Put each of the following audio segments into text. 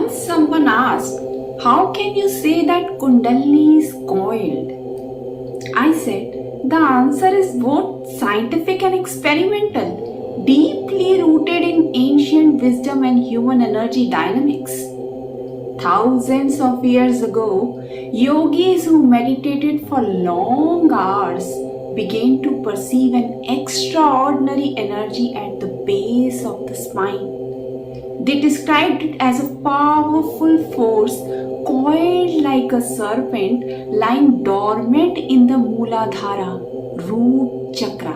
Once someone asked, "How can you say that Kundalini is coiled?" I said, the answer is both scientific and experimental, deeply rooted in ancient wisdom and human energy dynamics. Thousands of years ago, yogis who meditated for long hours began to perceive an extraordinary energy at the base of the spine. They described it as a powerful force coiled like a serpent lying dormant in the Mooladhara, root chakra.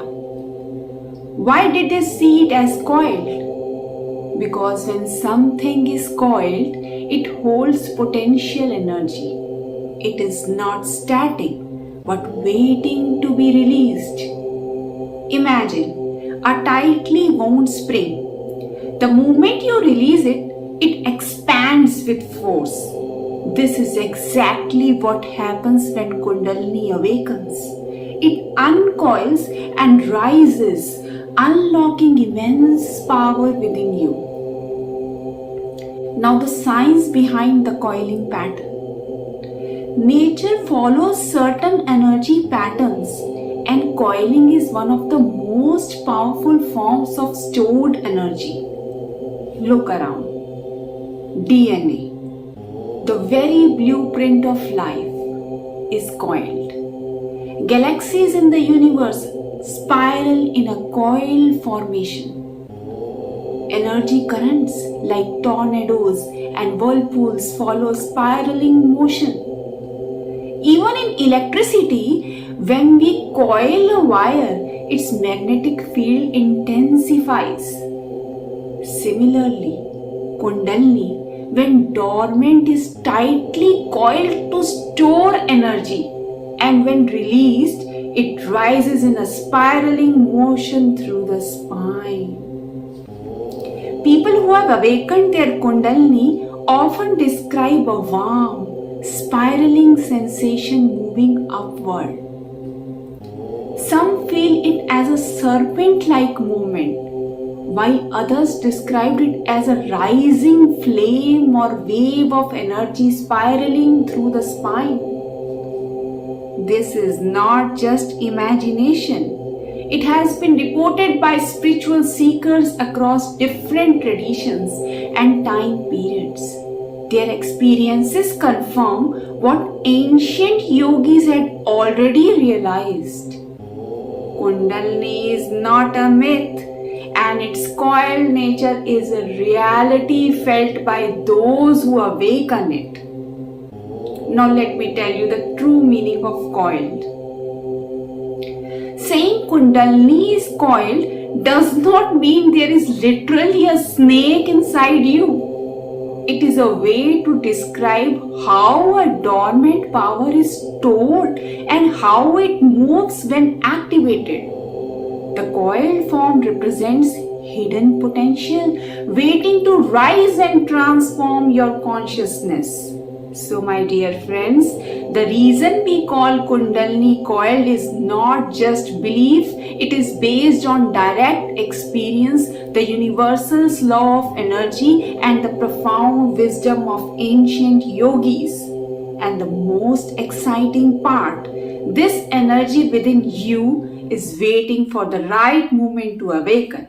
Why did they see it as coiled? Because when something is coiled, it holds potential energy. It is not static but waiting to be released. Imagine a tightly wound spring. The moment you release it, it expands with force. This is exactly what happens when Kundalini awakens. It uncoils and rises, unlocking immense power within you. Now, the science behind the coiling pattern. Nature follows certain energy patterns, and coiling is one of the most powerful forms of stored energy. Look around. DNA, the very blueprint of life, is coiled. Galaxies in the universe spiral in a coil formation. Energy currents like tornadoes and whirlpools follow spiraling motion. Even in electricity, when we coil a wire, its magnetic field intensifies. Similarly, Kundalini, when dormant, is tightly coiled to store energy, and when released, it rises in a spiraling motion through the spine. People who have awakened their Kundalini often describe a warm, spiraling sensation moving upward. Some feel it as a serpent-like movement, while others described it as a rising flame or wave of energy spiraling through the spine. This is not just imagination. It has been reported by spiritual seekers across different traditions and time periods. Their experiences confirm what ancient yogis had already realized. Kundalini is not a myth, and its coiled nature is a reality felt by those who awaken it. Now let me tell you the true meaning of coiled. Saying Kundalini is coiled does not mean there is literally a snake inside you. It is a way to describe how a dormant power is stored and how it moves when activated. The coiled form represents hidden potential waiting to rise and transform your consciousness. So, my dear friends, the reason we call Kundalini coiled is not just belief, it is based on direct experience, the universal law of energy, and the profound wisdom of ancient yogis. And the most exciting part, this energy within you is waiting for the right moment to awaken.